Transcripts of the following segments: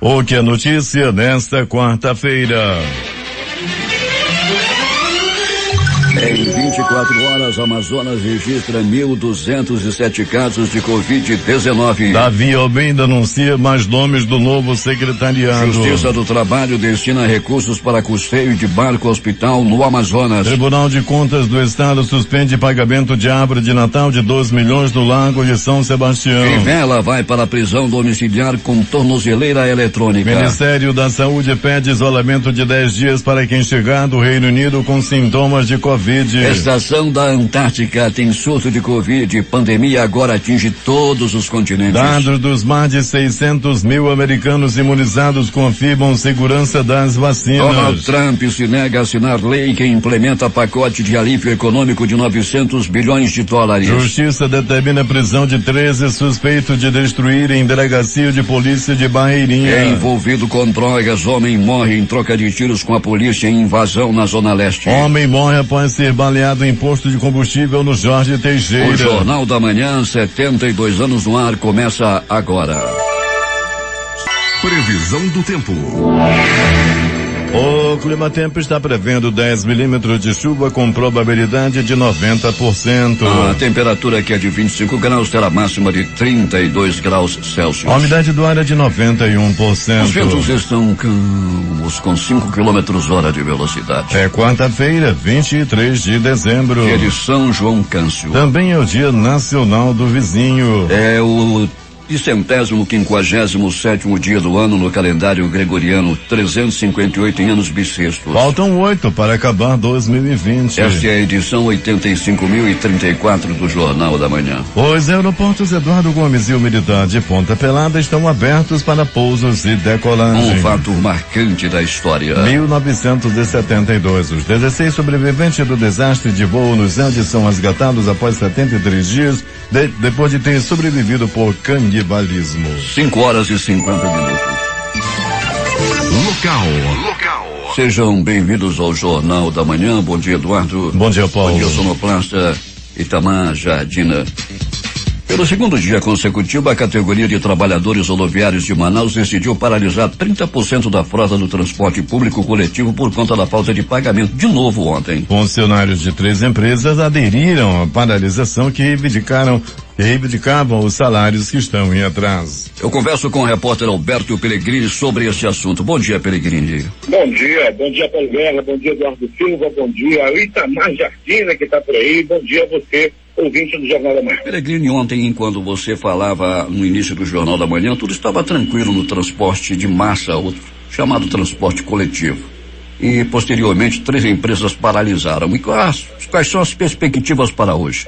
O que é notícia nesta quarta-feira? Em 24 horas, Amazonas registra 1.207 casos de Covid-19. Davi Almeida anuncia mais nomes do novo secretariado. Justiça do Trabalho destina recursos para custeio de barco-hospital no Amazonas. Tribunal de Contas do Estado suspende pagamento de árvore de Natal de 2 milhões no Lago de São Sebastião. Vela vai para a prisão domiciliar com tornozeleira eletrônica. Ministério da Saúde pede isolamento de 10 dias para quem chegar do Reino Unido com sintomas de Covid. Estação da Antártica tem surto de Covid. Pandemia agora atinge todos os continentes. Dados dos mais de 600 mil americanos imunizados confirmam segurança das vacinas. Donald Trump se nega a assinar lei que implementa pacote de alívio econômico de 900 bilhões de dólares. Justiça determina a prisão de 13 suspeitos de destruírem delegacia de polícia de Barreirinha. Envolvido com drogas, homem morre em troca de tiros com a polícia em invasão na Zona Leste. Homem morre após ser baleado em posto de combustível no Jorge Teixeira. O Jornal da Manhã, 72 anos no ar, começa agora. Previsão do tempo. O Climatempo está prevendo 10 milímetros de chuva com probabilidade de 90%. A temperatura aqui é de 25 graus, terá máxima de 32 graus Celsius. A umidade do ar é de 91%. Os ventos estão calmos, com 5 km/h de velocidade. É quarta-feira, 23 de dezembro. Dia de São João Câncio. Também é o Dia Nacional do Vizinho. É o 157º dia do ano no calendário gregoriano, 358 em anos bissextos. Faltam 8 para acabar 2020. Esta é a edição 85.034 do Jornal da Manhã. Os aeroportos Eduardo Gomes e o Militar de Ponta Pelada estão abertos para pousos e decolagem. Um fato marcante da história. 1972, os 16 sobreviventes do desastre de voo no Andes são resgatados após 73 dias, depois de terem sobrevivido por canibalismo. 5 horas e 50 minutos. Local. Sejam bem-vindos ao Jornal da Manhã. Bom dia, Eduardo. Bom dia, Paulo. Bom dia, sonoplasta Itamar Jardina. Pelo segundo dia consecutivo, a categoria de trabalhadores rodoviários de Manaus decidiu paralisar 30% da frota do transporte público coletivo por conta da falta de pagamento de novo ontem. Funcionários de 3 empresas aderiram à paralisação que reivindicavam os salários que estão em atraso. Eu converso com o repórter Alberto Pellegrini sobre esse assunto. Bom dia, Pellegrini. Bom dia, Paulo Guerra, bom dia, Eduardo Silva, bom dia, Itamar Jardina, que está por aí, bom dia a você, ouvinte do Jornal da Manhã. Pellegrini, ontem, quando você falava no início do Jornal da Manhã, tudo estava tranquilo no transporte de massa, o chamado transporte coletivo. E, posteriormente, 3 empresas paralisaram. E quais são as perspectivas para hoje?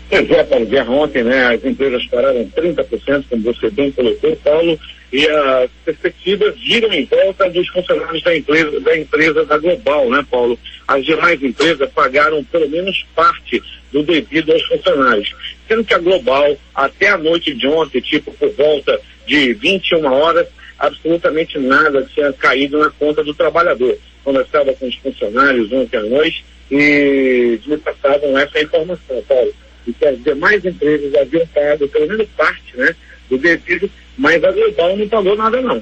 Pois é, Paulo Guerra, ontem, né, as empresas pararam 30%, como você bem colocou, Paulo, e as perspectivas giram em volta dos funcionários da empresa da Global, né, Paulo? As demais empresas pagaram pelo menos parte do devido aos funcionários. Sendo que a Global, até a noite de ontem, tipo por volta de 21 horas, absolutamente nada tinha caído na conta do trabalhador. Conversava com os funcionários ontem à noite e me passavam essa informação, Paulo, e que as demais empresas haviam pago pelo menos parte, né, do devido, mas a Global não pagou nada não.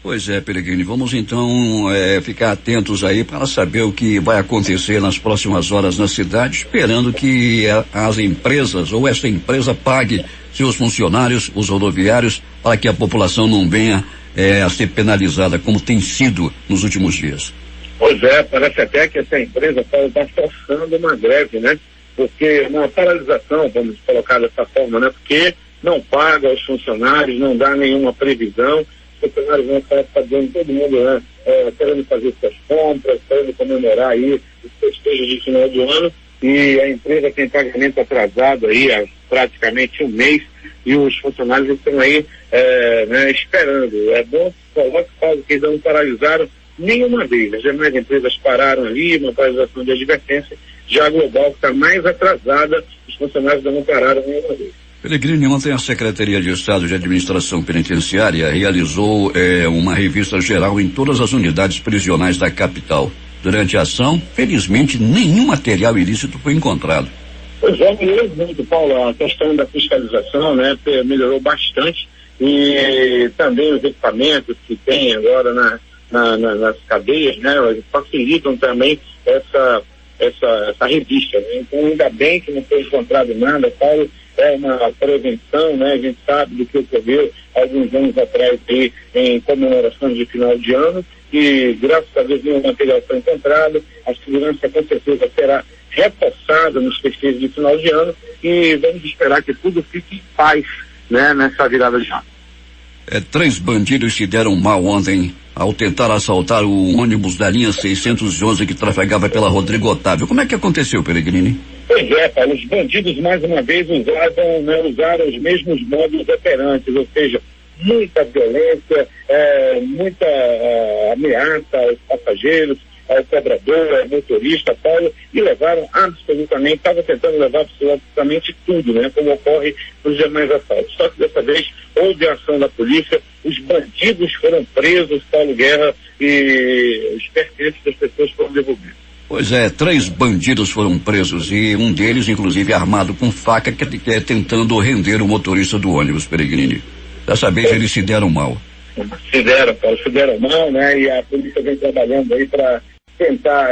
Pois é, Pellegrini, vamos então ficar atentos aí para saber o que vai acontecer nas próximas horas na cidade, esperando que as empresas ou esta empresa pague seus funcionários, os rodoviários, para que a população não venha a ser penalizada, como tem sido nos últimos dias. Pois é, parece até que essa empresa está forçando uma greve, né? Porque uma paralisação, vamos colocar dessa forma, né? Porque não paga aos funcionários, não dá nenhuma previsão, os funcionários vão estar fazendo todo mundo, né? Querendo fazer suas compras, querendo comemorar aí os festejos de final do ano, e a empresa tem pagamento atrasado aí há praticamente um mês, e os funcionários estão aí né, esperando. É bom colocar que eles não paralisaram nenhuma vez. As demais empresas pararam ali, uma paralisação de advertência. Já a Global, que está mais atrasada, os funcionários não pararam nenhuma vez. Pellegrini, ontem a Secretaria de Estado de Administração Penitenciária realizou uma revista geral em todas as unidades prisionais da capital. Durante a ação, felizmente, nenhum material ilícito foi encontrado. Pois é, melhorou muito, Paulo, a questão da fiscalização, né, melhorou bastante, e também os equipamentos que tem agora nas cadeias, né, facilitam também essa revista, né? Então, ainda bem que não foi encontrado nada, Paulo, é uma prevenção, né? A gente sabe do que ocorreu alguns anos atrás aí, em comemorações de final de ano, e graças a Deus nenhum material foi encontrado, a segurança com certeza será reforçada nos festejos de final de ano, e vamos esperar que tudo fique em paz, né? Nessa virada de ano. 3 bandidos se deram mal ontem ao tentar assaltar o ônibus da linha 611 que trafegava pela Rodrigo Otávio. Como é que aconteceu, Peregrini? Pois é, Paulo, os bandidos mais uma vez usaram os mesmos modos operantes, ou seja, muita violência, muita ameaça aos passageiros, ao cobrador, ao motorista, Paulo, e levaram absolutamente, estava tentando levar absolutamente tudo, né, como ocorre nos demais assaltos. Só que dessa vez houve a ação da polícia, os bandidos foram presos, Paulo Guerra, e os pertences das pessoas foram devolvidos. Pois é, 3 bandidos foram presos e um deles, inclusive, armado com faca, que é tentando render o motorista do ônibus, Peregrini. Dessa vez eles se deram mal. Se deram mal, né, e a polícia vem trabalhando aí para tentar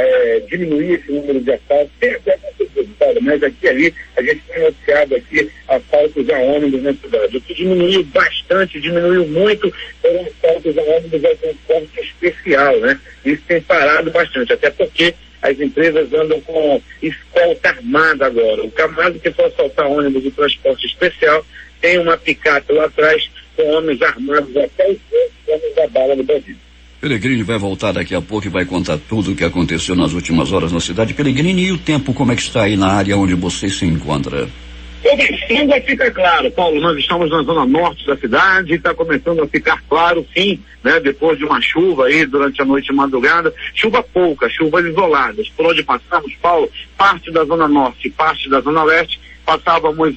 diminuir esse número de assaltos, tem até resultado, mas aqui e ali a gente tem noticiado aqui assaltos a ônibus na cidade. O que diminuiu bastante, diminuiu muito, foram assaltos a ônibus ao transporte especial, né? Isso tem parado bastante, até porque as empresas andam com escolta armada agora. O camarada que for assaltar ônibus de transporte especial tem uma picape lá atrás com homens armados até os homens da bala do bandido. Peregrini vai voltar daqui a pouco e vai contar tudo o que aconteceu nas últimas horas na cidade. Peregrini, e o tempo, como é que está aí na área onde você se encontra? Começando a ficar claro, Paulo, nós estamos na zona norte da cidade e está começando a ficar claro, sim, né? Depois de uma chuva aí durante a noite e madrugada, chuva pouca, chuvas isoladas. Por onde passamos, Paulo, parte da zona norte e parte da zona leste, passávamos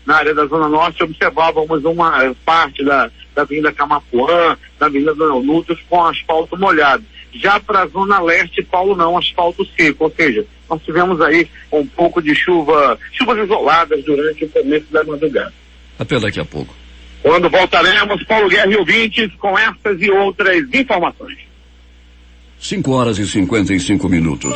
na área da zona norte, observávamos uma parte da Avenida Camapuã, da Avenida Dona Nutos com asfalto molhado. Já para a zona leste, Paulo, não, asfalto seco, ou seja, nós tivemos aí um pouco de chuvas isoladas durante o começo da madrugada. Até daqui a pouco. Quando voltaremos, Paulo Guerra e ouvintes, com essas e outras informações. 5h55.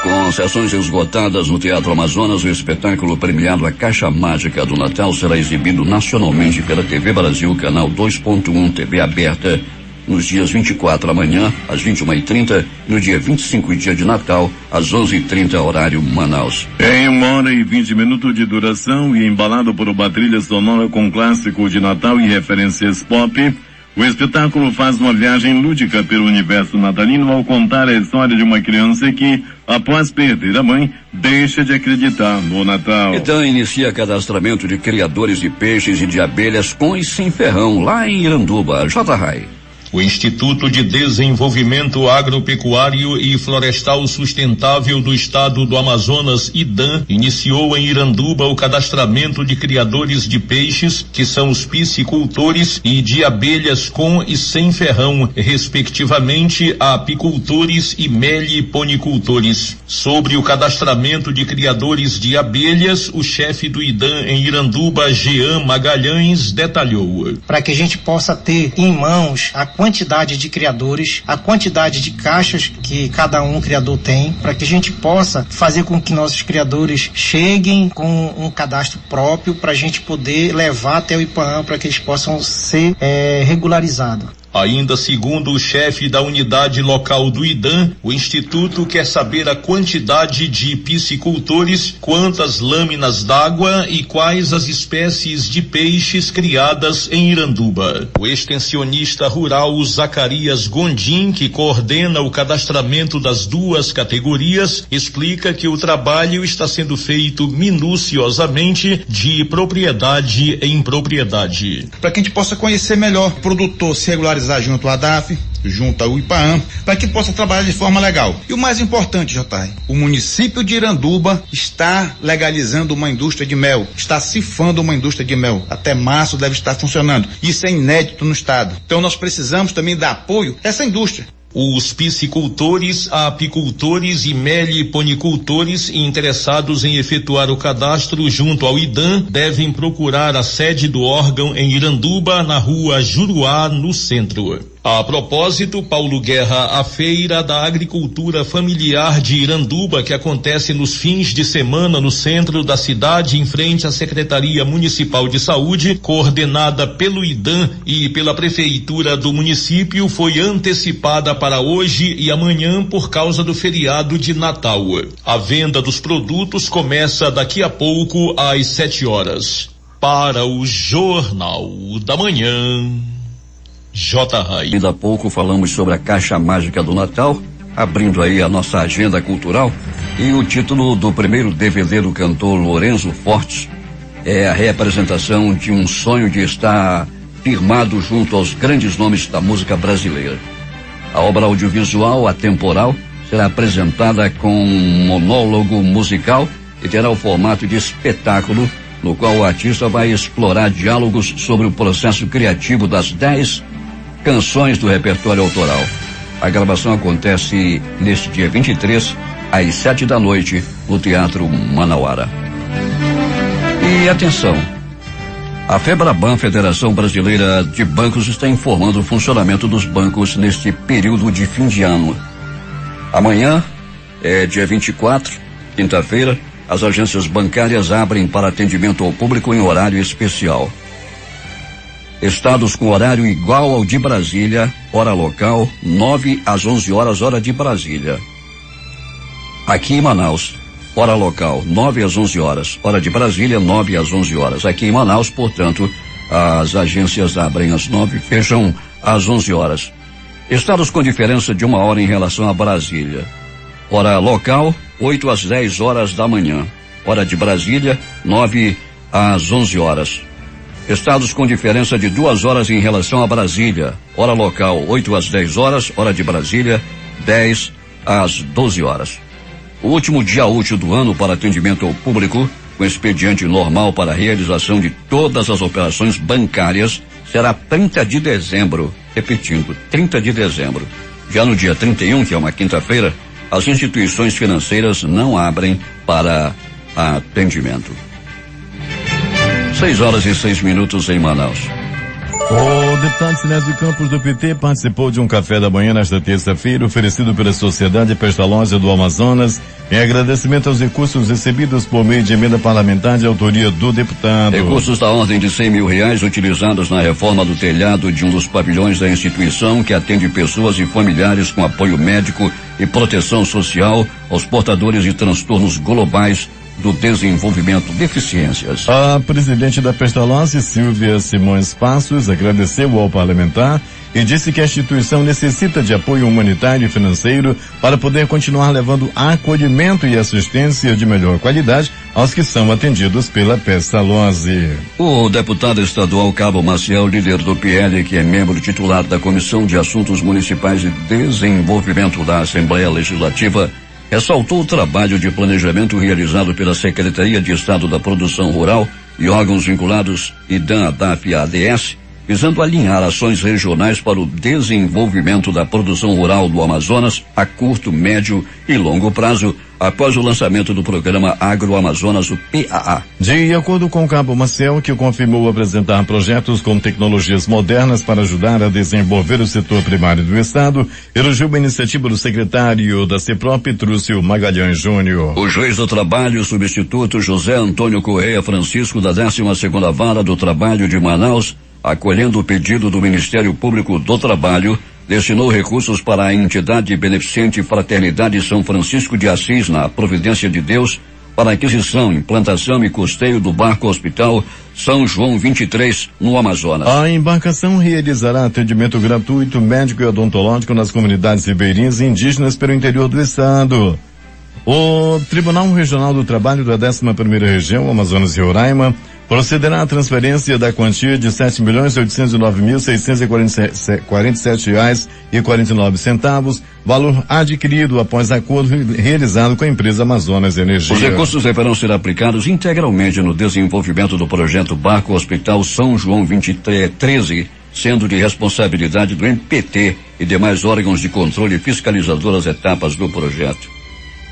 Com sessões esgotadas no Teatro Amazonas, o espetáculo premiado A Caixa Mágica do Natal será exibido nacionalmente pela TV Brasil, canal 2.1 TV aberta, nos dias 24 amanhã, às 21h30, e no dia 25, dia de Natal, às 11h30, horário Manaus. Em 1h20 de duração e embalado por uma trilha sonora com clássico de Natal e referências pop, o espetáculo faz uma viagem lúdica pelo universo natalino ao contar a história de uma criança que, após perder a mãe, deixa de acreditar no Natal. Então inicia cadastramento de criadores de peixes e de abelhas com e sem ferrão, lá em Iranduba. J-Rai. O Instituto de Desenvolvimento Agropecuário e Florestal Sustentável do Estado do Amazonas, IDAM, iniciou em Iranduba o cadastramento de criadores de peixes, que são os piscicultores, e de abelhas com e sem ferrão, respectivamente, a apicultores e meliponicultores. Sobre o cadastramento de criadores de abelhas, o chefe do IDAM em Iranduba, Jean Magalhães, detalhou. Para que a gente possa ter em mãos a quantidade de criadores, a quantidade de caixas que cada um criador tem, para que a gente possa fazer com que nossos criadores cheguem com um cadastro próprio para a gente poder levar até o IPAAM para que eles possam ser regularizados. Ainda segundo o chefe da unidade local do IDAM, o Instituto quer saber a quantidade de piscicultores, quantas lâminas d'água e quais as espécies de peixes criadas em Iranduba. O extensionista rural Zacarias Gondim, que coordena o cadastramento das duas categorias, explica que o trabalho está sendo feito minuciosamente de propriedade em propriedade. Para que a gente possa conhecer melhor o produtor, se regularizar junto ao ADAF, junto ao IPAAM, para que possa trabalhar de forma legal. E o mais importante, J.R., o município de Iranduba está legalizando uma indústria de mel, está cifrando uma indústria de mel. Até março deve estar funcionando. Isso é inédito no estado. Então nós precisamos também dar apoio a essa indústria. Os piscicultores, apicultores e meliponicultores interessados em efetuar o cadastro junto ao IDAM devem procurar a sede do órgão em Iranduba, na rua Juruá, no centro. A propósito, Paulo Guerra, a Feira da Agricultura Familiar de Iranduba, que acontece nos fins de semana no centro da cidade, em frente à Secretaria Municipal de Saúde, coordenada pelo IDAM e pela Prefeitura do município, foi antecipada para hoje e amanhã por causa do feriado de Natal. A venda dos produtos começa daqui a pouco às 7 horas. Para o Jornal da Manhã, J. Ainda há pouco falamos sobre a Caixa Mágica do Natal, abrindo aí a nossa agenda cultural, e o título do primeiro DVD do cantor Lourenço Fortes é a reapresentação de um sonho de estar firmado junto aos grandes nomes da música brasileira. A obra audiovisual atemporal será apresentada com um monólogo musical e terá o formato de espetáculo, no qual o artista vai explorar diálogos sobre o processo criativo das 10 canções do repertório autoral. A gravação acontece neste dia 23, às 7 da noite, no Teatro Manauara. E atenção, a FEBRABAN, Federação Brasileira de Bancos, está informando o funcionamento dos bancos neste período de fim de ano. Amanhã, dia 24, quinta-feira, as agências bancárias abrem para atendimento ao público em horário especial. Estados com horário igual ao de Brasília, hora local, 9 às 11 horas, hora de Brasília. Aqui em Manaus, hora local, 9 às 11 horas, hora de Brasília, 9 às 11 horas. Aqui em Manaus, portanto, as agências abrem às 9, fecham às 11 horas. Estados com diferença de 1 hora em relação a Brasília. Hora local, 8 às 10 horas da manhã. Hora de Brasília, 9 às 11 horas. Estados com diferença de 2 horas em relação a Brasília. Hora local, 8 às 10 horas. Hora de Brasília, 10 às 12 horas. O último dia útil do ano para atendimento ao público, com expediente normal para a realização de todas as operações bancárias, será 30 de dezembro. Repetindo, 30 de dezembro. Já no dia 31, que é uma quinta-feira, as instituições financeiras não abrem para atendimento. 6 horas e 6 minutos em Manaus. O deputado Sinésio Campos do PT participou de um café da manhã nesta terça-feira, oferecido pela Sociedade Pestalozzi do Amazonas, em agradecimento aos recursos recebidos por meio de emenda parlamentar de autoria do deputado. Recursos da ordem de R$100 mil utilizados na reforma do telhado de um dos pavilhões da instituição, que atende pessoas e familiares com apoio médico e proteção social aos portadores de transtornos globais do desenvolvimento, deficiências. A presidente da Pestalozzi, Silvia Simões Passos, agradeceu ao parlamentar e disse que a instituição necessita de apoio humanitário e financeiro para poder continuar levando acolhimento e assistência de melhor qualidade aos que são atendidos pela Pestalozzi. O deputado estadual Cabo Maciel, líder do PL, que é membro titular da Comissão de Assuntos Municipais e Desenvolvimento da Assembleia Legislativa, ressaltou o trabalho de planejamento realizado pela Secretaria de Estado da Produção Rural e órgãos vinculados IDAM, ADAF e ADS, visando alinhar ações regionais para o desenvolvimento da produção rural do Amazonas a curto, médio e longo prazo, após o lançamento do programa Agroamazonas, o PAA. De acordo com o Cabo Maciel, que confirmou apresentar projetos com tecnologias modernas para ajudar a desenvolver o setor primário do Estado, elogiou uma iniciativa do secretário da CEPROP, Trúcio Magalhães Júnior. O juiz do trabalho, substituto José Antônio Correia Francisco, da 12ª Vara do Trabalho de Manaus, acolhendo o pedido do Ministério Público do Trabalho, destinou recursos para a entidade beneficente Fraternidade São Francisco de Assis, na Providência de Deus, para aquisição, implantação e custeio do barco hospital São João 23, no Amazonas. A embarcação realizará atendimento gratuito, médico e odontológico nas comunidades ribeirinhas e indígenas pelo interior do estado. O Tribunal Regional do Trabalho da 11ª Região, Amazonas e Roraima, procederá à transferência da quantia de R$7.809.647,49, valor adquirido após acordo realizado com a empresa Amazonas Energia. Os recursos deverão ser aplicados integralmente no desenvolvimento do projeto Barco Hospital São João 2313, sendo de responsabilidade do MPT e demais órgãos de controle e fiscalizador as etapas do projeto.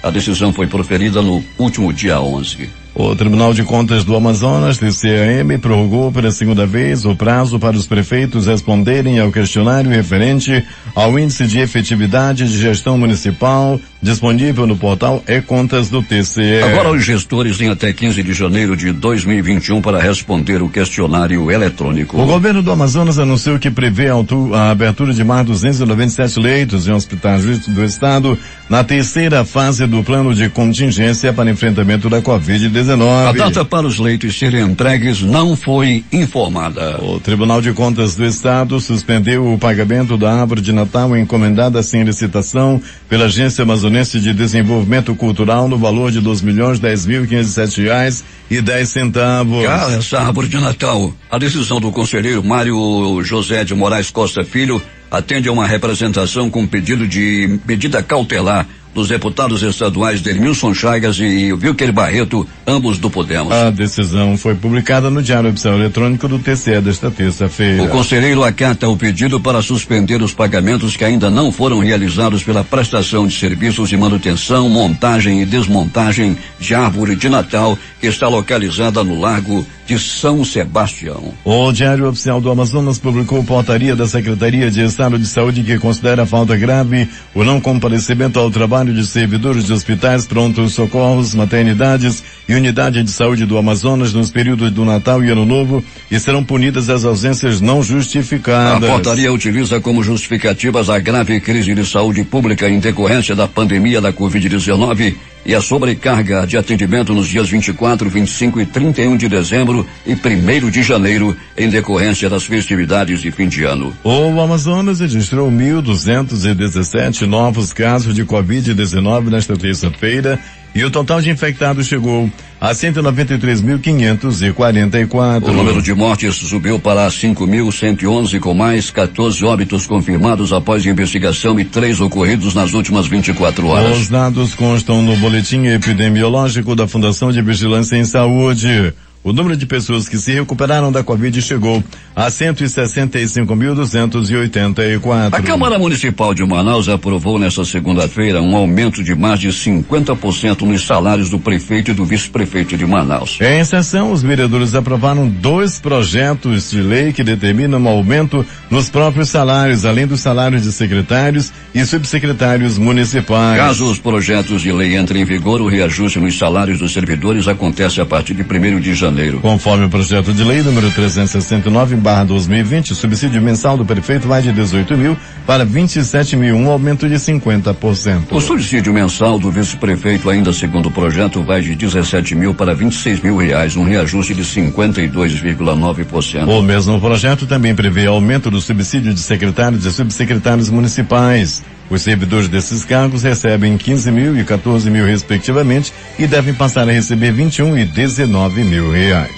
A decisão foi proferida no último dia 11. O Tribunal de Contas do Amazonas, TCAM, prorrogou pela segunda vez o prazo para os prefeitos responderem ao questionário referente ao índice de efetividade de gestão municipal disponível no portal E-Contas do TCE. Agora os gestores têm até 15 de janeiro de 2021 para responder o questionário eletrônico. O governo do Amazonas anunciou que prevê a abertura de mais 297 leitos em hospitais do estado na terceira fase do plano de contingência para enfrentamento da Covid-19. A data para os leitos serem entregues não foi informada. O Tribunal de Contas do Estado suspendeu o pagamento da árvore de Natal encomendada sem licitação pela Agência Amazonense de Desenvolvimento Cultural no valor de R$2.010.507,10. Cara, essa árvore de Natal. A decisão do conselheiro Mário José de Moraes Costa Filho atende a uma representação com pedido de medida cautelar dos deputados estaduais Delmilson Chagas e Wilker Barreto, ambos do Podemos. A decisão foi publicada no Diário Oficial Eletrônico do TCE desta terça-feira. O conselheiro acata o pedido para suspender os pagamentos que ainda não foram realizados pela prestação de serviços de manutenção, montagem e desmontagem de árvore de Natal que está localizada no Largo de São Sebastião. O Diário Oficial do Amazonas publicou portaria da Secretaria de Estado de Saúde que considera falta grave o não comparecimento ao trabalho de servidores de hospitais, prontos socorros, maternidades e unidade de saúde do Amazonas nos períodos do Natal e Ano Novo e serão punidas as ausências não justificadas. A portaria utiliza como justificativas a grave crise de saúde pública em decorrência da pandemia da Covid-19 e a sobrecarga de atendimento nos dias 24, 25 e 31 de dezembro e 1º de janeiro em decorrência das festividades de fim de ano. O Amazonas registrou 1.217 novos casos de Covid-19 nesta terça-feira e o total de infectados chegou a 193.544. O número de mortes subiu para 5.111, com mais 14 óbitos confirmados após investigação e 3 ocorridos nas últimas 24 horas. Os dados constam no boletim epidemiológico da Fundação de Vigilância em Saúde. O número de pessoas que se recuperaram da Covid chegou a 165.284. A Câmara Municipal de Manaus aprovou nesta segunda-feira um aumento de mais de 50% nos salários do prefeito e do vice-prefeito de Manaus. Em sessão, os vereadores aprovaram 2 projetos de lei que determinam um aumento nos próprios salários, além dos salários de secretários e subsecretários municipais. Caso os projetos de lei entrem em vigor, o reajuste nos salários dos servidores acontece a partir de 1º de janeiro. Conforme o projeto de lei número 369/2020, o subsídio mensal do prefeito vai de 18.000 para 27.000, um aumento de 50%. O subsídio mensal do vice-prefeito, ainda segundo o projeto, vai de 17.000 para 26.000 reais, um reajuste de 52,9%. O mesmo projeto também prevê aumento do subsídio de secretários e subsecretários municipais. Os servidores desses cargos recebem 15.000 e 14.000 respectivamente e devem passar a receber 21 e 19.000 reais.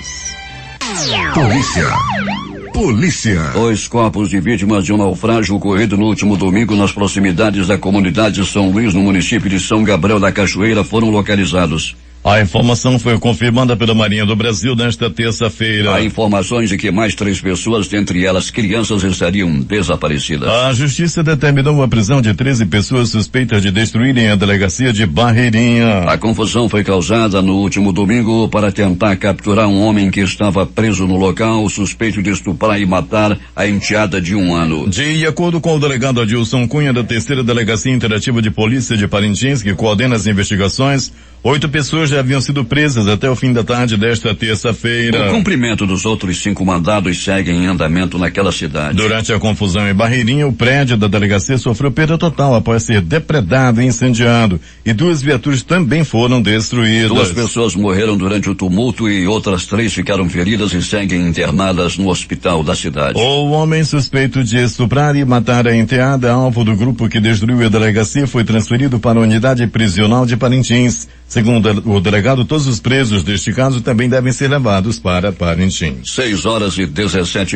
Polícia. 2 corpos de vítimas de um naufrágio ocorrido no último domingo nas proximidades da comunidade de São Luís, no município de São Gabriel da Cachoeira, foram localizados. A informação foi confirmada pela Marinha do Brasil nesta terça-feira. Há informações de que mais 3 pessoas, dentre elas crianças, estariam desaparecidas. A Justiça determinou a prisão de 13 pessoas suspeitas de destruírem a delegacia de Barreirinha. A confusão foi causada no último domingo para tentar capturar um homem que estava preso no local, suspeito de estuprar e matar a enteada de 1 ano. De acordo com o delegado Adilson Cunha, da 3ª Delegacia Interativa de Polícia de Parintins, que coordena as investigações, 8 pessoas já haviam sido presas até o fim da tarde desta terça-feira. O cumprimento dos outros 5 mandados segue em andamento naquela cidade. Durante a confusão em Barreirinha, o prédio da delegacia sofreu perda total após ser depredado e incendiado, e 2 viaturas também foram destruídas. 2 pessoas morreram durante o tumulto e outras 3 ficaram feridas e seguem internadas no hospital da cidade. O homem suspeito de estuprar e matar a enteada, alvo do grupo que destruiu a delegacia, foi transferido para a unidade prisional de Parintins. Segundo o delegado, todos os presos deste caso também devem ser levados para Parintins. 6h17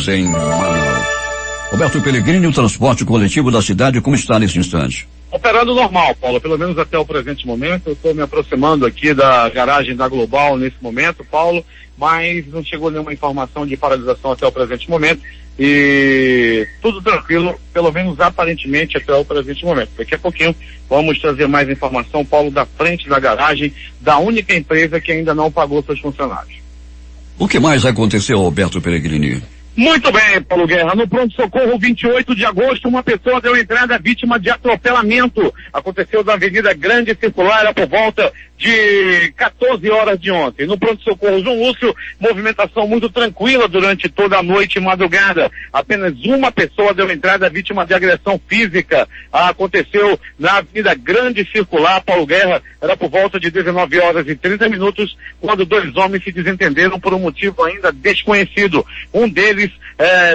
em Manaus. Roberto Pellegrini, o transporte coletivo da cidade, como está nesse instante? Operando normal, Paulo, pelo menos até o presente momento. Eu estou me aproximando aqui da garagem da Global nesse momento, Paulo, mas não chegou nenhuma informação de paralisação até o presente momento. e tudo tranquilo, pelo menos aparentemente até o presente momento. Daqui a pouquinho vamos trazer mais informação, Paulo, da frente da garagem da única empresa que ainda não pagou seus funcionários. O que mais aconteceu, Alberto Peregrini? Muito bem, Paulo Guerra. No pronto-socorro, 28 de agosto, uma pessoa deu entrada vítima de atropelamento. Aconteceu na Avenida Grande Circular, era por volta de 14 horas de ontem. No pronto-socorro João Lúcio, movimentação muito tranquila durante toda a noite e madrugada. Apenas uma pessoa deu entrada vítima de agressão física. Aconteceu na Avenida Grande Circular, Paulo Guerra, era por volta de 19 horas e 30 minutos, quando dois homens se desentenderam por um motivo ainda desconhecido. Um deles,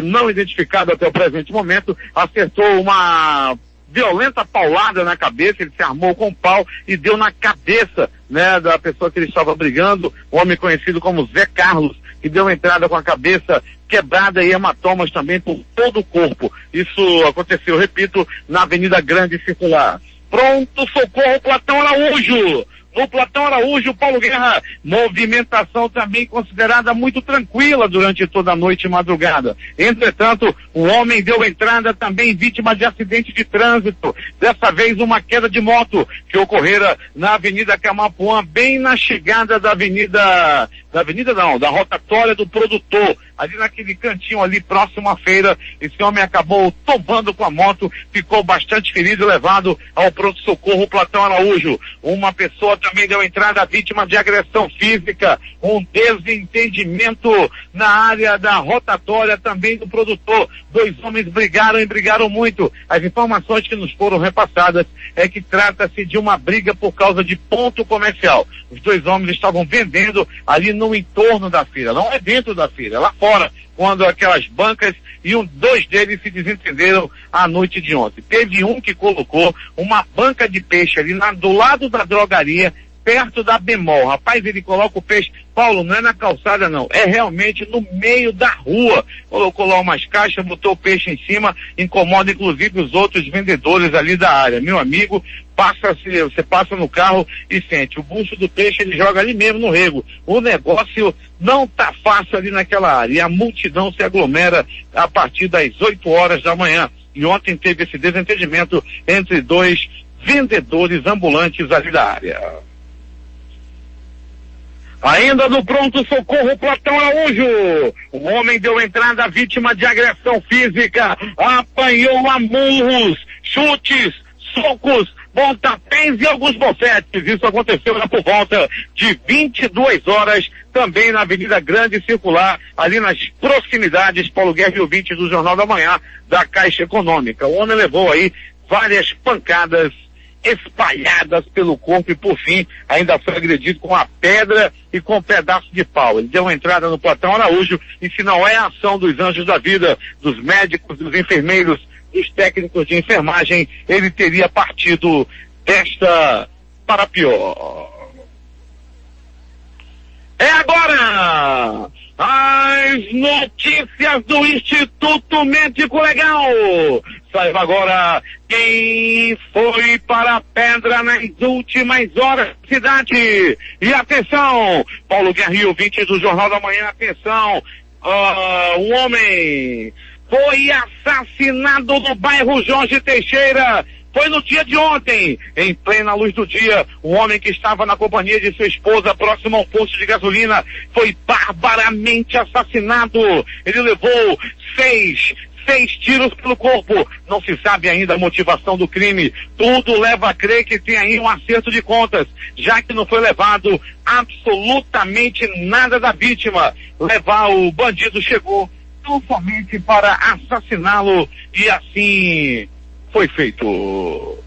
não identificado até o presente momento, acertou uma violenta paulada na cabeça, ele se armou com um pau e deu na cabeça, né, da pessoa que ele estava brigando, um homem conhecido como Zé Carlos, que deu entrada com a cabeça quebrada e hematomas também por todo o corpo. Isso aconteceu, repito, na Avenida Grande Circular. Pronto, socorro, Platão Araújo. No Platão Araújo, Paulo Guerra, movimentação também considerada muito tranquila durante toda a noite e madrugada. Entretanto, um homem deu entrada também vítima de acidente de trânsito. Dessa vez uma queda de moto que ocorrera na Avenida Camapuã, bem na chegada da da rotatória do Produtor, ali naquele cantinho ali próximo à feira. Esse homem acabou tombando com a moto, ficou bastante ferido e levado ao pronto-socorro Platão Araújo. Uma pessoa também deu entrada vítima de agressão física, um desentendimento na área da rotatória também do Produtor. Dois homens brigaram muito. As informações que nos foram repassadas é que trata-se de uma briga por causa de ponto comercial. Os dois homens estavam vendendo ali no entorno da feira, não é dentro da feira, é lá fora, quando aquelas bancas e dois deles se desentenderam à noite de ontem. Teve um que colocou uma banca de peixe ali do lado da drogaria, perto da Bemol. Rapaz, ele coloca o peixe, Paulo, não é na calçada não, é realmente no meio da rua. Colocou lá umas caixas, botou o peixe em cima, incomoda inclusive os outros vendedores ali da área. Meu amigo, você passa no carro e sente, o bucho do peixe ele joga ali mesmo no rego. O negócio não tá fácil ali naquela área, e a multidão se aglomera a partir das 8 horas da manhã. E ontem teve esse desentendimento entre dois vendedores ambulantes ali da área. Ainda no pronto-socorro Platão Araújo, um homem deu entrada vítima de agressão física, apanhou a murros, chutes, socos, pontapés e alguns bofetes. Isso aconteceu por volta de 22 horas, também na Avenida Grande Circular, ali nas proximidades, Paulo Guerra e ouvinte do Jornal da Manhã, da Caixa Econômica. O homem levou aí várias pancadas espalhadas pelo corpo e, por fim, ainda foi agredido com a pedra e com um pedaço de pau. Ele deu uma entrada no Platão Araújo e, se não é a ação dos anjos da vida, dos médicos, dos enfermeiros, dos técnicos de enfermagem, ele teria partido desta para pior. É agora as notícias do Instituto Médico Legal. Saiba agora quem foi para a pedra nas últimas horas da cidade. E atenção, Paulo Guerra, ouvinte do Jornal da Manhã, atenção, um homem foi assassinado no bairro Jorge Teixeira. Foi no dia de ontem, em plena luz do dia, um homem que estava na companhia de sua esposa próximo a um posto de gasolina foi barbaramente assassinado. Ele levou seis tiros pelo corpo. Não se sabe ainda a motivação do crime. Tudo leva a crer que tem aí um acerto de contas, já que não foi levado absolutamente nada da vítima. O bandido chegou tão somente para assassiná-lo e assim foi feito.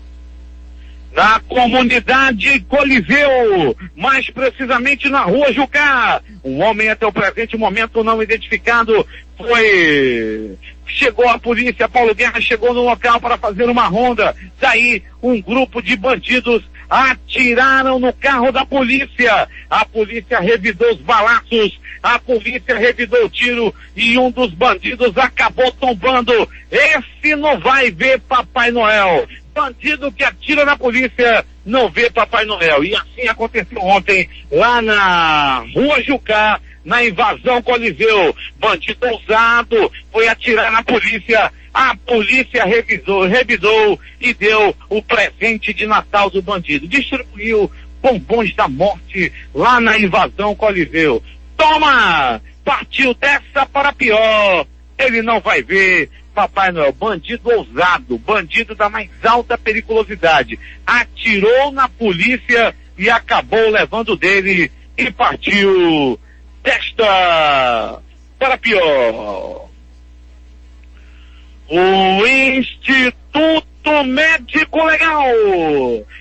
Na comunidade Coliseu, mais precisamente na Rua Jucá, um homem até o presente momento não identificado chegou a polícia, Paulo Guerra chegou no local para fazer uma ronda. Daí um grupo de bandidos atiraram no carro da polícia. A polícia revidou os balaços, a polícia revidou o tiro e um dos bandidos acabou tombando. Esse não vai ver Papai Noel. Bandido que atira na polícia não vê Papai Noel. E assim aconteceu ontem lá na Rua Jucá, na invasão Coliseu. Bandido ousado foi atirar na polícia. A polícia revisou e deu o presente de Natal do bandido. Distribuiu bombons da morte lá na invasão Coliseu. Toma! Partiu dessa para pior. Ele não vai ver Papai Noel. Bandido ousado, bandido da mais alta periculosidade. Atirou na polícia e acabou levando dele e partiu desta para pior. O Instituto Médico Legal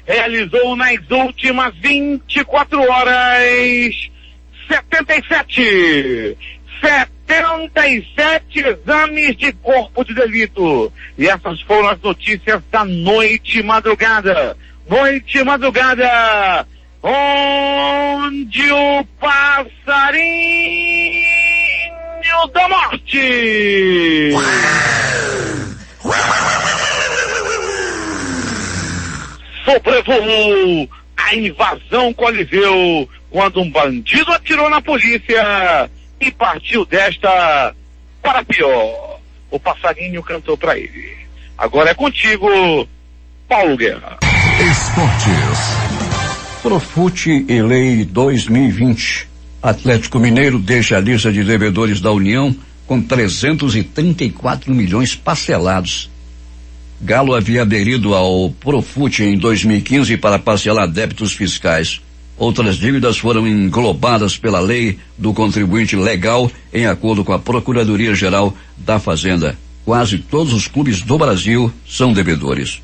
realizou nas últimas 24 horas 77 exames de corpo de delito. E essas foram as notícias da noite e madrugada. Noite e madrugada, onde o passarinho da morte sobrevoou a invasão Coliseu quando um bandido atirou na polícia e partiu desta para pior. O passarinho cantou para ele. Agora é contigo, Paulo Guerra. Esportes. Profute e Lei 2020. Atlético Mineiro deixa a lista de devedores da União com 334 milhões parcelados. Galo havia aderido ao Profute em 2015 para parcelar débitos fiscais. Outras dívidas foram englobadas pela lei do contribuinte legal em acordo com a Procuradoria-Geral da Fazenda. Quase todos os clubes do Brasil são devedores.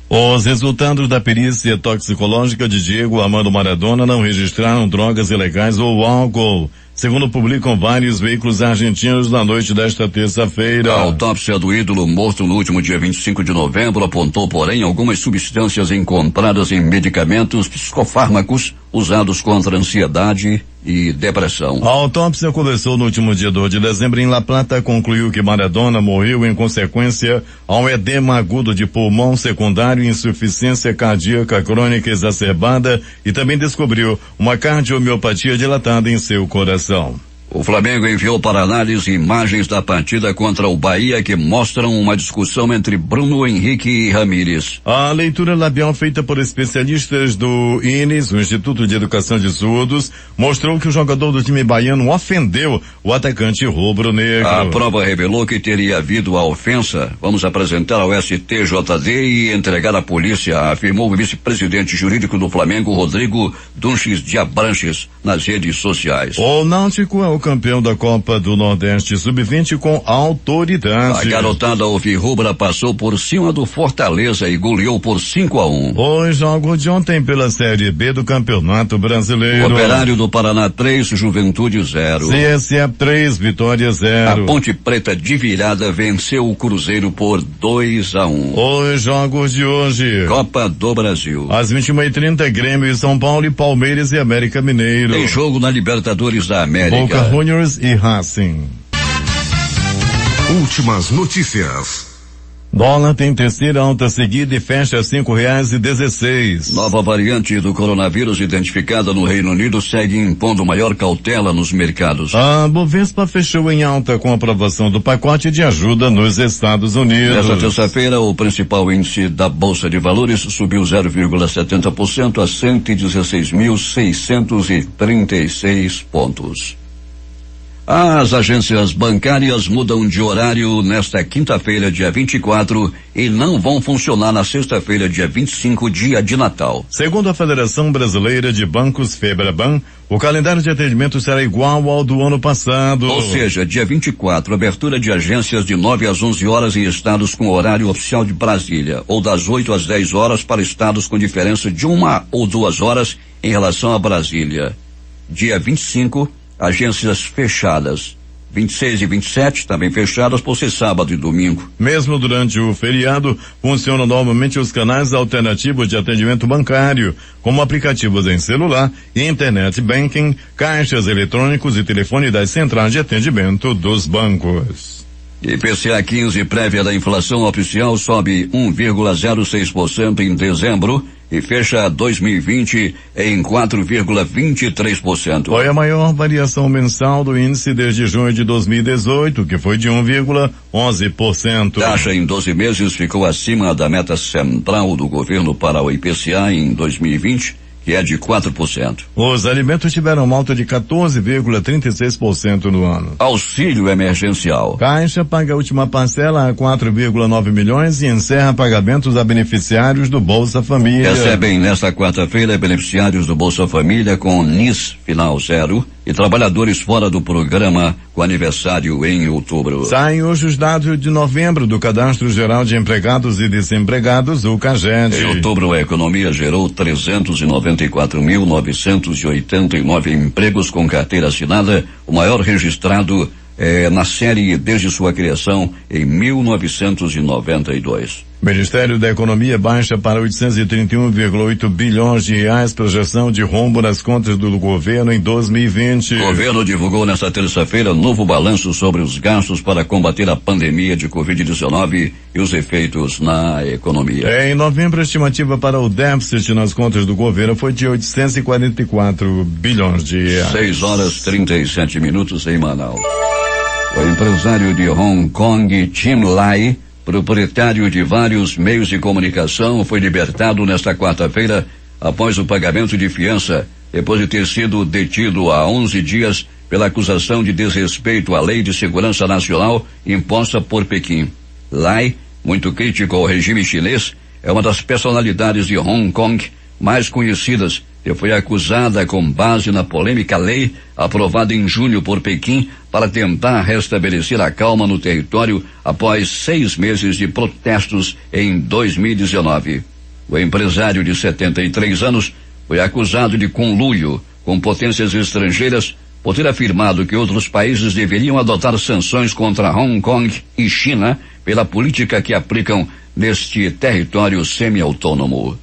Os resultados da perícia toxicológica de Diego Armando Maradona não registraram drogas ilegais ou álcool, segundo publicam vários veículos argentinos na noite desta terça-feira. A autópsia do ídolo morto no último dia 25 de novembro apontou, porém, algumas substâncias encontradas em medicamentos psicofármacos usados contra ansiedade e depressão. A autópsia começou no último dia 2 de dezembro em La Plata, concluiu que Maradona morreu em consequência ao edema agudo de pulmão secundário e insuficiência cardíaca crônica exacerbada e também descobriu uma cardiomiopatia dilatada em seu coração. O Flamengo enviou para análise imagens da partida contra o Bahia que mostram uma discussão entre Bruno Henrique e Ramírez. A leitura labial feita por especialistas do INES, o Instituto de Educação de Surdos, mostrou que o jogador do time baiano ofendeu o atacante rubro-negro. A prova revelou que teria havido a ofensa. Vamos apresentar ao STJD e entregar à polícia, afirmou o vice-presidente jurídico do Flamengo, Rodrigo Dunches de Abranches, nas redes sociais. O Náutico é o campeão da Copa do Nordeste Sub-20 com autoridade. A garotada alvirrubra passou por cima do Fortaleza e goleou por 5-1. Os jogos de ontem pela Série B do Campeonato Brasileiro. Operário do Paraná 3, Juventude 0. CSA 3, Vitória 0. A Ponte Preta de virada venceu o Cruzeiro por 2-1. Os jogos de hoje. Copa do Brasil. Às 21h30, Grêmio e São Paulo e Palmeiras e América Mineiro. Tem jogo na Libertadores da América. Boca Juniors e Racing. Últimas notícias. Dólar tem terceira alta seguida e fecha a R$5,16. Nova variante do coronavírus identificada no Reino Unido segue impondo maior cautela nos mercados. A Bovespa fechou em alta com a aprovação do pacote de ajuda nos Estados Unidos. Nesta terça-feira, o principal índice da Bolsa de Valores subiu 0,70% a 116.636 pontos. As agências bancárias mudam de horário nesta quinta-feira, dia 24, e não vão funcionar na sexta-feira, dia 25, dia de Natal. Segundo a Federação Brasileira de Bancos, FEBRABAN, o calendário de atendimento será igual ao do ano passado. Ou seja, dia 24, abertura de agências de 9 às 11 horas em estados com horário oficial de Brasília, ou das 8 às 10 horas para estados com diferença de 1 ou 2 horas em relação a Brasília. Dia 25, agências fechadas. 26 e 27 também fechadas por ser sábado e domingo. Mesmo durante o feriado, funcionam normalmente os canais alternativos de atendimento bancário, como aplicativos em celular, internet banking, caixas eletrônicos e telefone das centrais de atendimento dos bancos. IPCA 15 prévia da inflação oficial sobe 1,06% em dezembro e fecha 2020 em 4,23%. Foi a maior variação mensal do índice desde junho de 2018, que foi de 1,11%. Taxa em 12 meses ficou acima da meta central do governo para o IPCA em 2020, que é de 4%. Os alimentos tiveram uma alta de 14,36% no ano. Auxílio emergencial. Caixa paga a última parcela a 4,9 milhões e encerra pagamentos a beneficiários do Bolsa Família. Recebem nesta quarta-feira beneficiários do Bolsa Família com NIS final 0 e trabalhadores fora do programa com aniversário em outubro. Saem hoje os dados de novembro do Cadastro Geral de Empregados e Desempregados, o CAGED. Em outubro, a economia gerou 394.989 empregos com carteira assinada, o maior registrado na série desde sua criação em 1992. Ministério da Economia baixa para 831,8 bilhões de reais projeção de rombo nas contas do governo em 2020. O governo divulgou nesta terça-feira novo balanço sobre os gastos para combater a pandemia de Covid-19 e os efeitos na economia. Em novembro, a estimativa para o déficit nas contas do governo foi de 844 bilhões de reais. 6:37 em Manaus. O empresário de Hong Kong, Tim Lai, proprietário de vários meios de comunicação, foi libertado nesta quarta-feira após o pagamento de fiança, depois de ter sido detido há 11 dias pela acusação de desrespeito à Lei de Segurança Nacional imposta por Pequim. Lai, muito crítico ao regime chinês, é uma das personalidades de Hong Kong mais conhecidas e foi acusada com base na polêmica lei aprovada em junho por Pequim para tentar restabelecer a calma no território após 6 meses de protestos em 2019. O empresário de 73 anos foi acusado de conluio com potências estrangeiras por ter afirmado que outros países deveriam adotar sanções contra Hong Kong e China pela política que aplicam neste território semi-autônomo.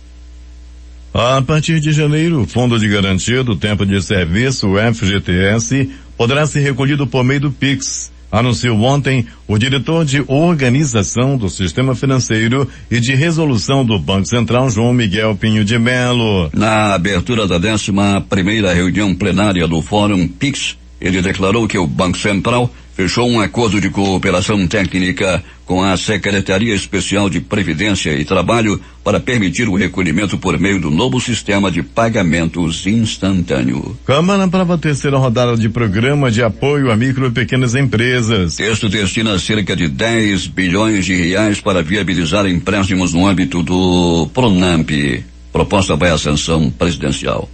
A partir de janeiro, o Fundo de Garantia do Tempo de Serviço, o FGTS, poderá ser recolhido por meio do Pix, anunciou ontem o diretor de Organização do Sistema Financeiro e de Resolução do Banco Central, João Miguel Pinho de Melo. Na abertura da 11ª reunião plenária do Fórum Pix, ele declarou que o Banco Central fechou um acordo de cooperação técnica com a Secretaria Especial de Previdência e Trabalho para permitir o recolhimento por meio do novo sistema de pagamentos instantâneo. Câmara aprova a terceira rodada de programa de apoio a micro e pequenas empresas. Texto destina cerca de 10 bilhões de reais para viabilizar empréstimos no âmbito do Pronamp. Proposta vai à sanção presidencial.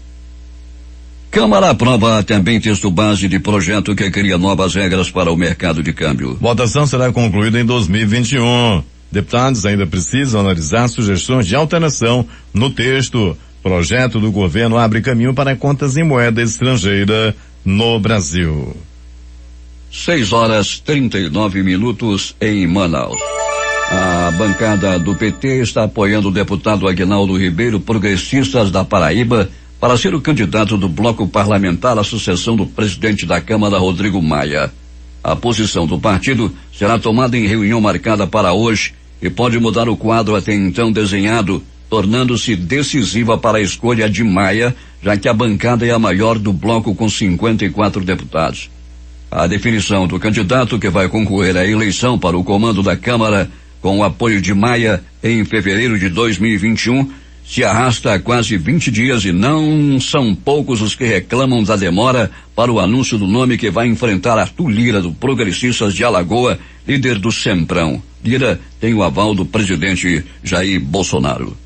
Câmara aprova também texto base de projeto que cria novas regras para o mercado de câmbio. Votação será concluída em 2021. Deputados ainda precisam analisar sugestões de alteração no texto. Projeto do governo abre caminho para contas em moeda estrangeira no Brasil. 6:39 em Manaus. A bancada do PT está apoiando o deputado Aguinaldo Ribeiro, progressistas da Paraíba, para ser o candidato do bloco parlamentar à sucessão do presidente da Câmara, Rodrigo Maia. A posição do partido será tomada em reunião marcada para hoje e pode mudar o quadro até então desenhado, tornando-se decisiva para a escolha de Maia, já que a bancada é a maior do bloco com 54 deputados. A definição do candidato que vai concorrer à eleição para o comando da Câmara, com o apoio de Maia em fevereiro de 2021, se arrasta há quase 20 dias e não são poucos os que reclamam da demora para o anúncio do nome que vai enfrentar Arthur Lira, do Progressistas de Alagoa, líder do Centrão. Lira tem o aval do presidente Jair Bolsonaro.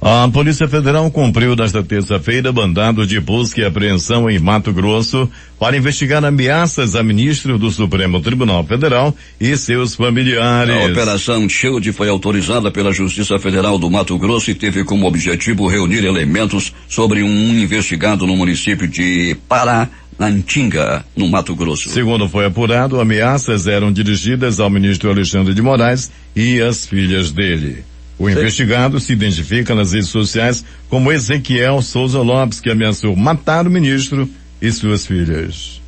A Polícia Federal cumpriu nesta terça-feira mandado de busca e apreensão em Mato Grosso para investigar ameaças a ministro do Supremo Tribunal Federal e seus familiares. A Operação Shield foi autorizada pela Justiça Federal do Mato Grosso e teve como objetivo reunir elementos sobre um investigado no município de Paranantinga, no Mato Grosso. Segundo foi apurado, ameaças eram dirigidas ao ministro Alexandre de Moraes e às filhas dele. O investigado se identifica nas redes sociais como Ezequiel Souza Lopes, que ameaçou matar o ministro e suas filhas.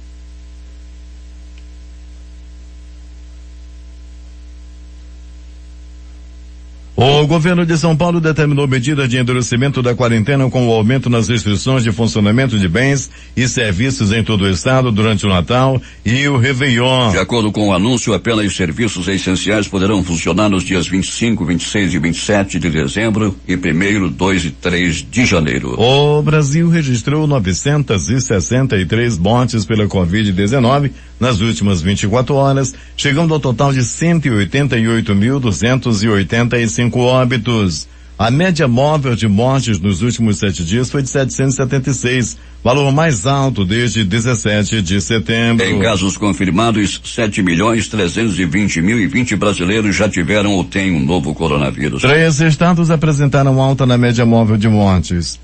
O governo de São Paulo determinou medida de endurecimento da quarentena com o aumento nas restrições de funcionamento de bens e serviços em todo o estado durante o Natal e o Réveillon. De acordo com o anúncio, apenas serviços essenciais poderão funcionar nos dias 25, 26 e 27 de dezembro e 1º, 2 e 3 de janeiro. O Brasil registrou 963 mortes pela Covid-19 nas últimas 24 horas, chegando ao total de 188.285 óbitos. A média móvel de mortes nos últimos 7 dias foi de 776, valor mais alto desde 17 de setembro. Em casos confirmados, 7.320.020 brasileiros já tiveram ou têm um novo coronavírus. 3 estados apresentaram alta na média móvel de mortes: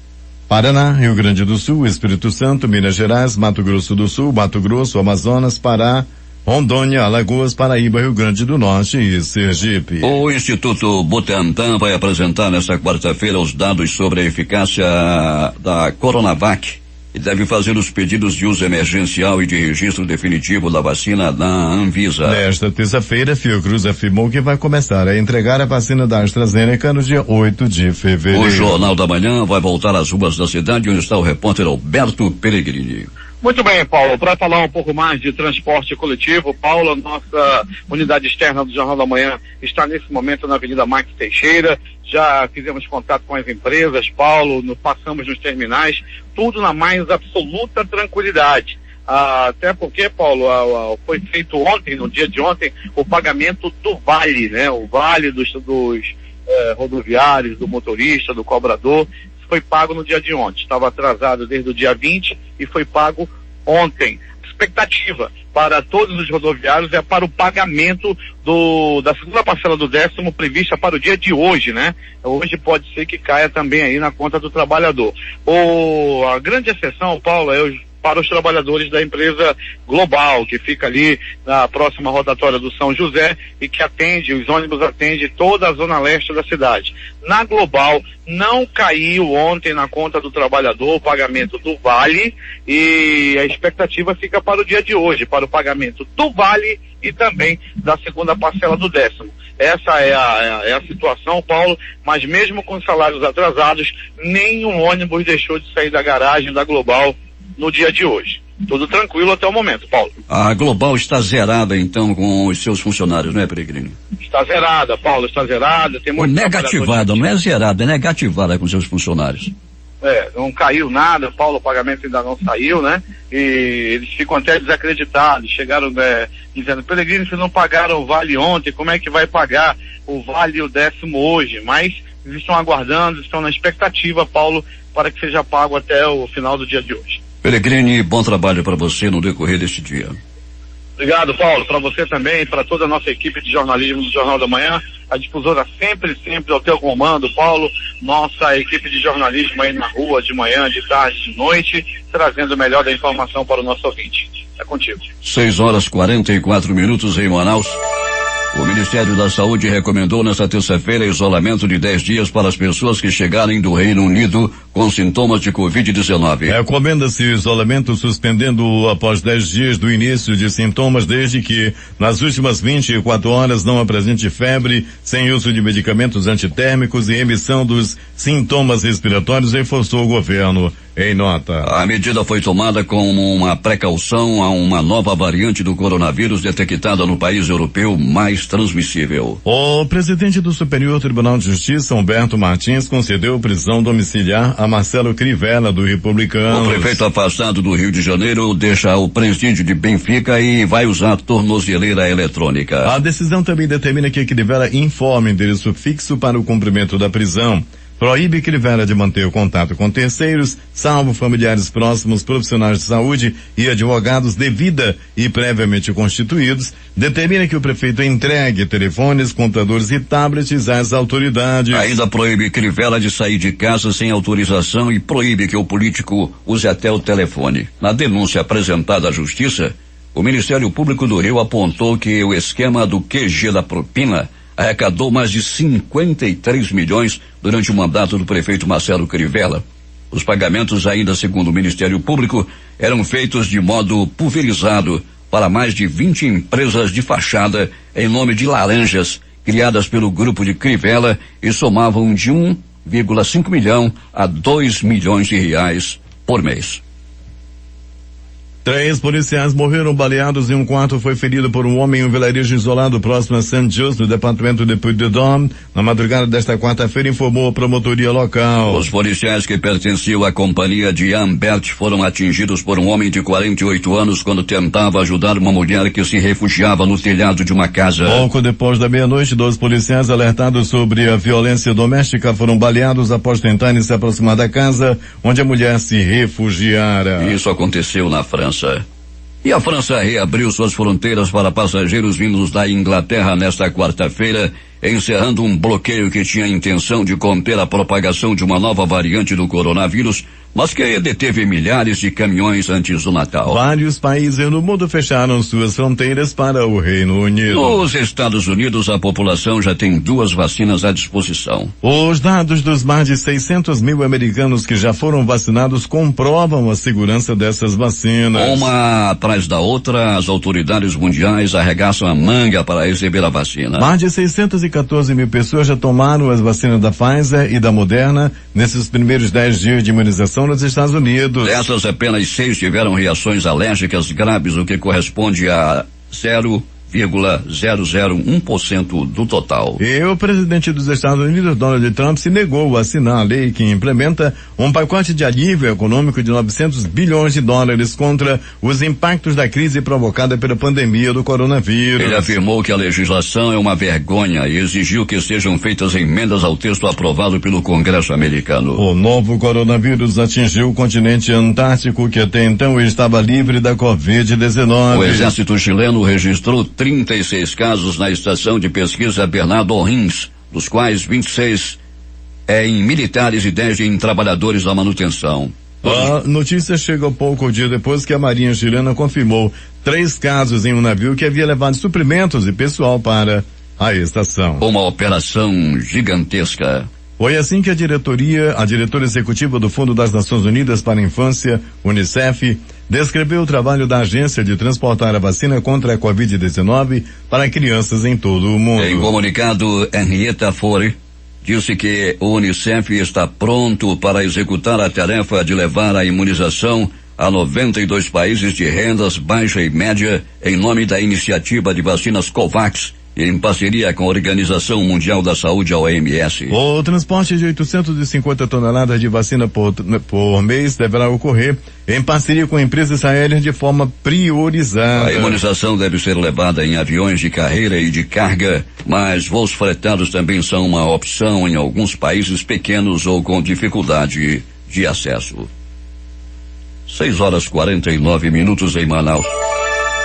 Paraná, Rio Grande do Sul, Espírito Santo, Minas Gerais, Mato Grosso do Sul, Mato Grosso, Amazonas, Pará, Rondônia, Alagoas, Paraíba, Rio Grande do Norte e Sergipe. O Instituto Butantan vai apresentar nesta quarta-feira os dados sobre a eficácia da Coronavac e deve fazer os pedidos de uso emergencial e de registro definitivo da vacina da Anvisa. Nesta terça-feira, Fiocruz afirmou que vai começar a entregar a vacina da AstraZeneca no dia 8 de fevereiro. O Jornal da Manhã vai voltar às ruas da cidade, onde está o repórter Alberto Peregrini. Muito bem, Paulo. Para falar um pouco mais de transporte coletivo, Paulo, nossa unidade externa do Jornal da Manhã está nesse momento na Avenida Max Teixeira. Já fizemos contato com as empresas, Paulo, passamos nos terminais, tudo na mais absoluta tranquilidade. Até porque, Paulo, foi feito ontem, no dia de ontem, o pagamento do vale, né? O vale dos rodoviários, do motorista, do cobrador, foi pago no dia de ontem. Estava atrasado desde o dia 20 e foi pago ontem. Expectativa para todos os rodoviários é para o pagamento da segunda parcela do 10º prevista para o dia de hoje, né? Hoje pode ser que caia também aí na conta do trabalhador. A grande exceção, Paulo, para os trabalhadores da empresa Global, que fica ali na próxima rotatória do São José e que os ônibus atendem toda a zona leste da cidade. Na Global, não caiu ontem na conta do trabalhador o pagamento do vale e a expectativa fica para o dia de hoje, para o pagamento do vale e também da segunda parcela do 10º. Essa é a situação, Paulo, mas mesmo com salários atrasados, nenhum ônibus deixou de sair da garagem da Global no dia de hoje. Tudo tranquilo até o momento, Paulo. A Global está zerada, então, com os seus funcionários, não é, Peregrino? Está zerada, Paulo, está zerada. Tem negativada, não é zerada, é negativada com seus funcionários. Não caiu nada, Paulo, o pagamento ainda não saiu, né? E eles ficam até desacreditados, chegaram dizendo, Peregrino, vocês não pagaram o vale ontem, como é que vai pagar o vale e o 10º hoje? Mas eles estão aguardando, estão na expectativa, Paulo, para que seja pago até o final do dia de hoje. Peregrini, bom trabalho para você no decorrer deste dia. Obrigado, Paulo, para você também, para toda a nossa equipe de jornalismo do Jornal da Manhã, a difusora sempre ao teu comando, Paulo, nossa equipe de jornalismo aí na rua, de manhã, de tarde, de noite, trazendo o melhor da informação para o nosso ouvinte. É contigo. 6h44 em Manaus. O Ministério da Saúde recomendou nesta terça-feira isolamento de 10 dias para as pessoas que chegarem do Reino Unido com sintomas de Covid-19. Recomenda-se o isolamento suspendendo após 10 dias do início de sintomas, desde que nas últimas 24 horas não apresente febre, sem uso de medicamentos antitérmicos e emissão dos sintomas respiratórios, reforçou o governo em nota. A medida foi tomada como uma precaução a uma nova variante do coronavírus detectada no país europeu mais transmissível. O presidente do Superior Tribunal de Justiça, Humberto Martins, concedeu prisão domiciliar a Marcelo Crivella, do Republicanos. O prefeito afastado do Rio de Janeiro deixa o presídio de Benfica e vai usar tornozeleira eletrônica. A decisão também determina que Crivella informe endereço fixo para o cumprimento da prisão. Proíbe Crivella de manter o contato com terceiros, salvo familiares próximos, profissionais de saúde e advogados devida e previamente constituídos. Determina que o prefeito entregue telefones, computadores e tablets às autoridades. Ainda proíbe Crivella de sair de casa sem autorização e proíbe que o político use até o telefone. Na denúncia apresentada à Justiça, o Ministério Público do Rio apontou que o esquema do QG da propina arrecadou mais de 53 milhões durante o mandato do prefeito Marcelo Crivella. Os pagamentos, ainda segundo o Ministério Público, eram feitos de modo pulverizado para mais de 20 empresas de fachada em nome de laranjas que criadas pelo grupo de Crivella e somavam de 1,5 milhão a 2 milhões de reais por mês. 3 policiais morreram baleados e um quarto foi ferido por um homem em um vilarejo isolado próximo a Saint Just, no departamento de Puy-de-Dôme. Na madrugada desta quarta-feira, informou a promotoria local. Os policiais que pertenciam à companhia de Ambert foram atingidos por um homem de 48 anos quando tentava ajudar uma mulher que se refugiava no telhado de uma casa. Pouco depois da meia-noite, 2 policiais alertados sobre a violência doméstica foram baleados após tentarem se aproximar da casa onde a mulher se refugiara. Isso aconteceu na França. E a França reabriu suas fronteiras para passageiros vindos da Inglaterra nesta quarta-feira, encerrando um bloqueio que tinha a intenção de conter a propagação de uma nova variante do coronavírus, mas que deteve milhares de caminhões antes do Natal. Vários países no mundo fecharam suas fronteiras para o Reino Unido. Nos Estados Unidos, a população já tem 2 vacinas à disposição. Os dados dos mais de 600 mil americanos que já foram vacinados comprovam a segurança dessas vacinas. Uma atrás da outra, as autoridades mundiais arregaçam a manga para receber a vacina. Mais de 614 mil pessoas já tomaram as vacinas da Pfizer e da Moderna nesses primeiros 10 dias de imunização nos Estados Unidos. Dessas, apenas 6 tiveram reações alérgicas graves, o que corresponde a 0,001% do total. E o presidente dos Estados Unidos, Donald Trump, se negou a assinar a lei que implementa um pacote de alívio econômico de 900 bilhões de dólares contra os impactos da crise provocada pela pandemia do coronavírus. Ele afirmou que a legislação é uma vergonha e exigiu que sejam feitas emendas ao texto aprovado pelo Congresso americano. O novo coronavírus atingiu o continente antártico, que até então estava livre da Covid-19. O exército chileno registrou 36 casos na estação de pesquisa Bernardo O'Higgins, dos quais 26 em militares e 10 em trabalhadores da manutenção. A notícia chega pouco dia depois que a Marinha chilena confirmou 3 casos em um navio que havia levado suprimentos e pessoal para a estação. Uma operação gigantesca. Foi assim que a diretora executiva do Fundo das Nações Unidas para a Infância, UNICEF, descreveu o trabalho da agência de transportar a vacina contra a Covid-19 para crianças em todo o mundo. Em comunicado, Henrietta Fore disse que o UNICEF está pronto para executar a tarefa de levar a imunização a 92 países de rendas baixa e média em nome da iniciativa de vacinas COVAX, em parceria com a Organização Mundial da Saúde, a OMS. O transporte de 850 toneladas de vacina por mês deverá ocorrer em parceria com empresas aéreas de forma priorizada. A imunização deve ser levada em aviões de carreira e de carga, mas voos fretados também são uma opção em alguns países pequenos ou com dificuldade de acesso. 6h49 em Manaus.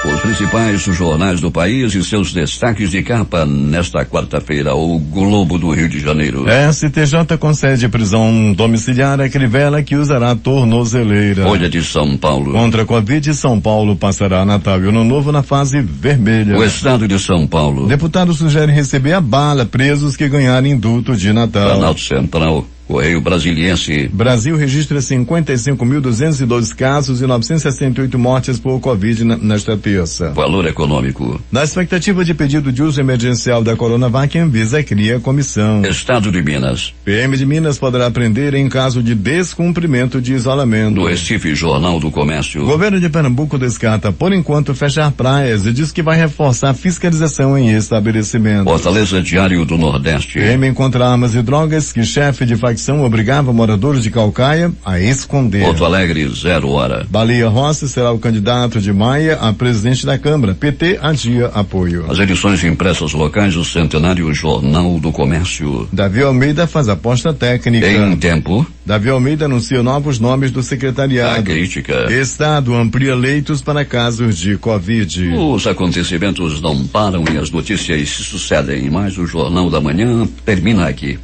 Os principais jornais do país e seus destaques de capa nesta quarta-feira. O Globo do Rio de Janeiro. STJ concede prisão domiciliar a Crivella, que usará tornozeleira. Folha de São Paulo. Contra a Covid, São Paulo passará Natal e Ano Novo na fase vermelha. O Estado de São Paulo. Deputado sugere receber a bala presos que ganharem indulto de Natal. Planalto Central. Correio Brasiliense. Brasil registra 55.202 casos e 968 mortes por Covid nesta terça. Valor econômico. Na expectativa de pedido de uso emergencial da Coronavac, a Anvisa cria a comissão. Estado de Minas. PM de Minas poderá prender em caso de descumprimento de isolamento. No Recife, Jornal do Comércio. O governo de Pernambuco descarta, por enquanto, fechar praias e diz que vai reforçar a fiscalização em estabelecimentos. Fortaleza, Diário do Nordeste. PM encontra armas e drogas que chefe de facção obrigava moradores de Caucaia a esconder. Porto Alegre, 0 hora. Baleia Rossi será o candidato de Maia a presidente da Câmara. PT adia apoio. As edições impressas locais do Centenário, Jornal do Comércio. Davi Almeida faz aposta técnica. Em tempo. Davi Almeida anuncia novos nomes do secretariado. A crítica. Estado amplia leitos para casos de Covid. Os acontecimentos não param e as notícias se sucedem, mas o Jornal da Manhã termina aqui.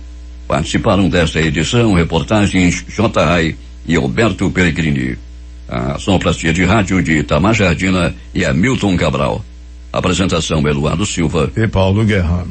Participaram desta edição reportagens J. Rai e Alberto Pellegrini. A sonoplastia de rádio de Itamar Jardina e Hamilton Cabral. Apresentação Eduardo Silva e Paulo Guerra.